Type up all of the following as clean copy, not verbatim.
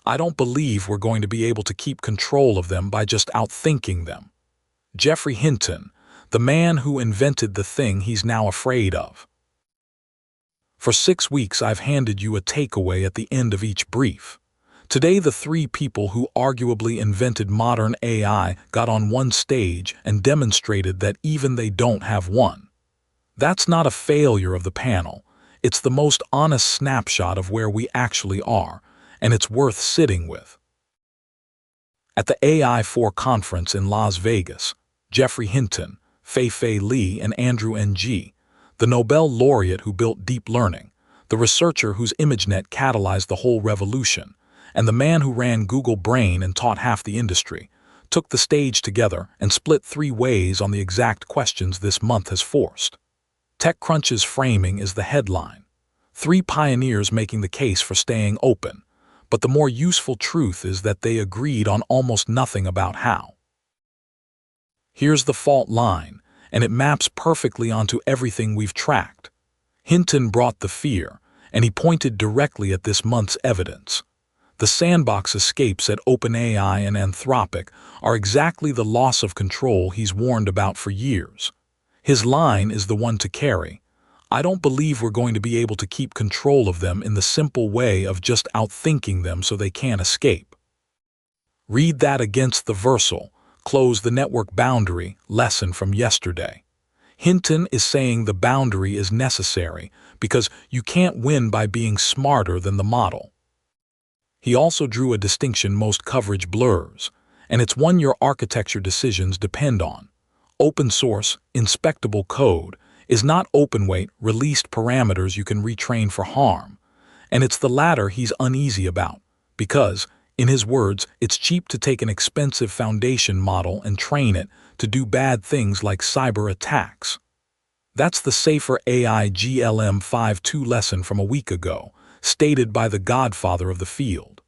I don't believe we're going to be able to keep control of them by just outthinking them. Geoffrey Hinton, the man who invented the thing he's now afraid of. For 6 weeks I've handed you a takeaway at the end of each brief. Today the 3 people who arguably invented modern AI got on one stage and demonstrated that even they don't have one. That's not a failure of the panel. It's the most honest snapshot of where we actually are, and it's worth sitting with. At the AI4 conference in Las Vegas, Geoffrey Hinton, Fei-Fei Li, and Andrew Ng, the Nobel laureate who built deep learning, the researcher whose ImageNet catalyzed the whole revolution, and the man who ran Google Brain and taught half the industry, took the stage together and split 3 ways on the exact questions this month has forced. TechCrunch's framing is the headline. 3 pioneers making the case for staying open, but the more useful truth is that they agreed on almost nothing about how. Here's the fault line, and it maps perfectly onto everything we've tracked. Hinton brought the fear, and he pointed directly at this month's evidence. The sandbox escapes at OpenAI and Anthropic are exactly the loss of control he's warned about for years. His line is the one to carry. I don't believe we're going to be able to keep control of them in the simple way of just outthinking them so they can't escape. Read that against the versal, close the network boundary lesson from yesterday. Hinton is saying the boundary is necessary because you can't win by being smarter than the model. He also drew a distinction most coverage blurs, and it's one your architecture decisions depend on. Open source, inspectable code is not open-weight, released parameters you can retrain for harm, and it's the latter he's uneasy about, because, in his words, it's cheap to take an expensive foundation model and train it to do bad things like cyber attacks. That's the safer AI GLM 5.2 lesson from a week ago, stated by the godfather of the field.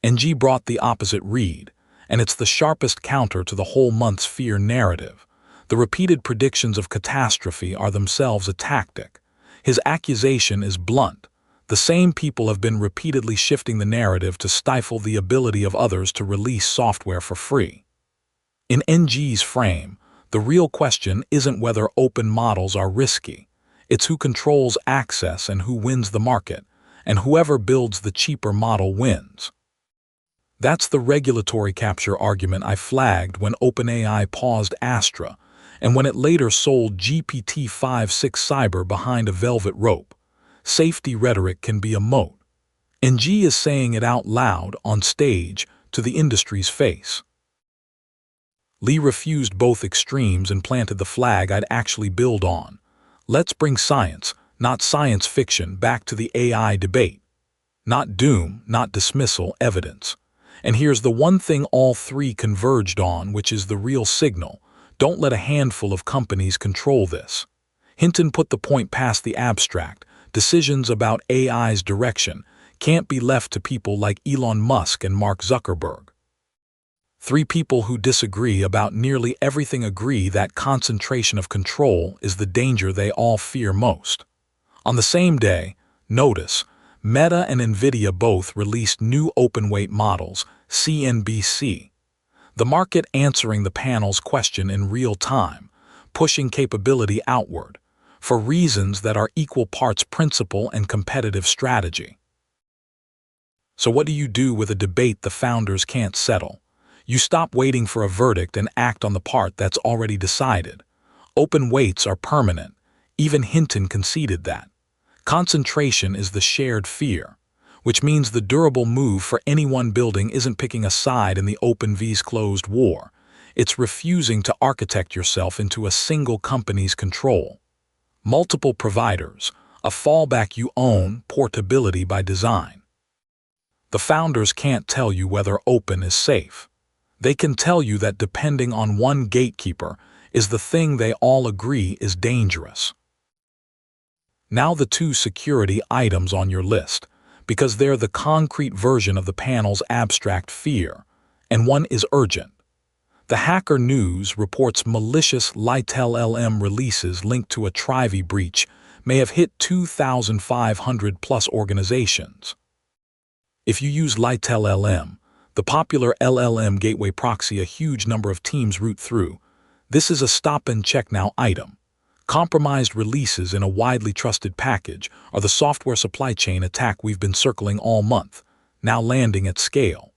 Ng brought the opposite read, and it's the sharpest counter to the whole month's fear narrative. The repeated predictions of catastrophe are themselves a tactic. His accusation is blunt. The same people have been repeatedly shifting the narrative to stifle the ability of others to release software for free. In Ng's frame, the real question isn't whether open models are risky. It's who controls access and who wins the market, and whoever builds the cheaper model wins. That's the regulatory capture argument I flagged when OpenAI paused Astra, and when it later sold GPT-5-6 Cyber behind a velvet rope. Safety rhetoric can be a moat. Ng is saying it out loud on stage to the industry's face. Li refused both extremes and planted the flag I'd actually build on. Let's bring science, not science fiction, back to the AI debate. Not doom, not dismissal, evidence. And here's the one thing all 3 converged on, which is the real signal. Don't let a handful of companies control this. Hinton put the point past the abstract. Decisions about AI's direction can't be left to people like Elon Musk and Mark Zuckerberg. 3 people who disagree about nearly everything agree that concentration of control is the danger they all fear most. On the same day, notice, Meta and NVIDIA both released new open-weight models, CNBC. The market answering the panel's question in real time, pushing capability outward, for reasons that are equal parts principle and competitive strategy. So what do you do with a debate the founders can't settle? You stop waiting for a verdict and act on the part that's already decided. Open weights are permanent. Even Hinton conceded that. Concentration is the shared fear, which means the durable move for any one building isn't picking a side in the open vs closed war. It's refusing to architect yourself into a single company's control. Multiple providers, a fallback you own, portability by design. The founders can't tell you whether open is safe. They can tell you that depending on one gatekeeper is the thing they all agree is dangerous. Now the 2 security items on your list, because they're the concrete version of the panel's abstract fear, and one is urgent. The Hacker News reports malicious LiteLLM releases linked to a Trivi breach may have hit 2,500 plus organizations. If you use LiteLLM, the popular LLM gateway proxy a huge number of teams route through, this is a stop-and-check-now item. Compromised releases in a widely trusted package are the software supply chain attack we've been circling all month, now landing at scale.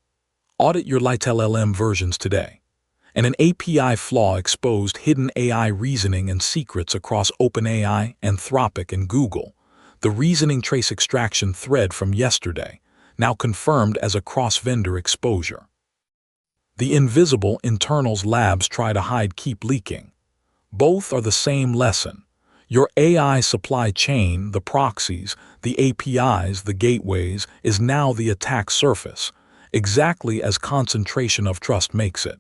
Audit your LiteLLM versions today. And an API flaw exposed hidden AI reasoning and secrets across OpenAI, Anthropic, and Google. The reasoning trace extraction thread from yesterday, now confirmed as a cross-vendor exposure. The invisible internals labs try to hide keep leaking. Both are the same lesson. Your AI supply chain, the proxies, the APIs, the gateways, is now the attack surface, exactly as concentration of trust makes it.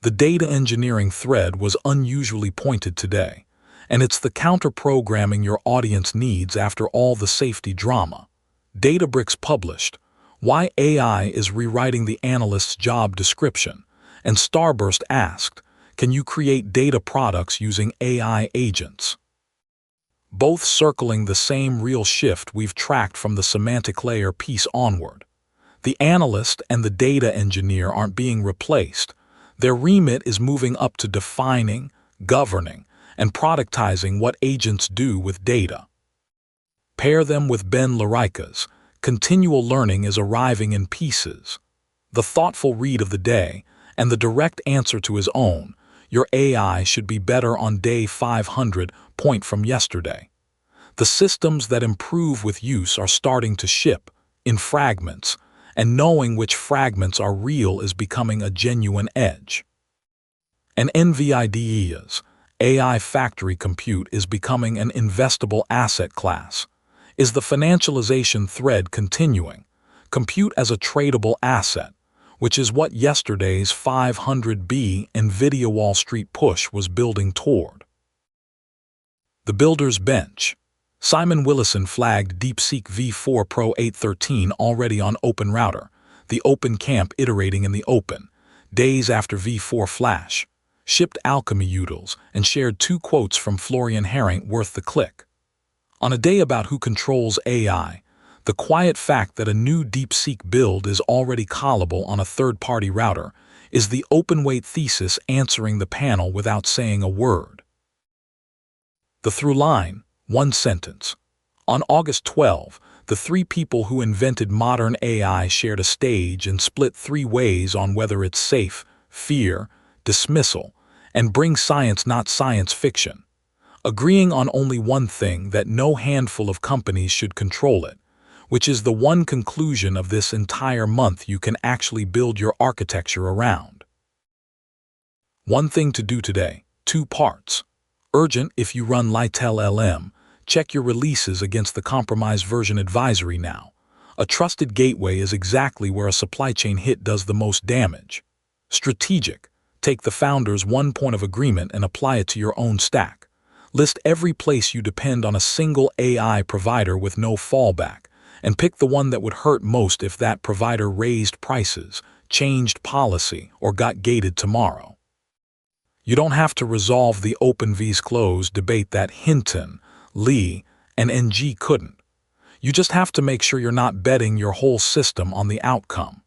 The data engineering thread was unusually pointed today, and it's the counter-programming your audience needs after all the safety drama. Databricks published Why AI is Rewriting the Analyst's Job Description, and Starburst asked, can you create data products using AI agents? Both circling the same real shift we've tracked from the semantic layer piece onward. The analyst and the data engineer aren't being replaced. Their remit is moving up to defining, governing, and productizing what agents do with data. Pair them with Ben Larica's Continual Learning is Arriving in Pieces. The thoughtful read of the day and the direct answer to his own, your AI should be better on day 500 point from yesterday. The systems that improve with use are starting to ship in fragments, and knowing which fragments are real is becoming a genuine edge. And NVIDIA's AI factory compute is becoming an investable asset class. Is the financialization thread continuing? Compute as a tradable asset, which is what yesterday's 500B NVIDIA Wall Street push was building toward. The Builder's Bench. Simon Willison flagged DeepSeek V4 Pro 813 already on OpenRouter, the open camp iterating in the open, days after V4 Flash, shipped alchemy utils, and shared 2 quotes from Florian Herring worth the click. On a day about who controls AI, the quiet fact that a new DeepSeek build is already callable on a third-party router is the open-weight thesis answering the panel without saying a word. The through line, one sentence. On August 12, the 3 people who invented modern AI shared a stage and split 3 ways on whether it's safe, fear, dismissal, and bring science not science fiction, agreeing on only one thing, that no handful of companies should control it, which is the one conclusion of this entire month you can actually build your architecture around. One thing to do today, 2 parts. Urgent if you run LiteLLM, check your releases against the compromised version advisory now. A trusted gateway is exactly where a supply chain hit does the most damage. Strategic, take the founder's 1 point of agreement and apply it to your own stack. List every place you depend on a single AI provider with no fallback, and pick the one that would hurt most if that provider raised prices, changed policy, or got gated tomorrow. You don't have to resolve the open vs closed debate that Hinton, Li, and NG couldn't. You just have to make sure you're not betting your whole system on the outcome.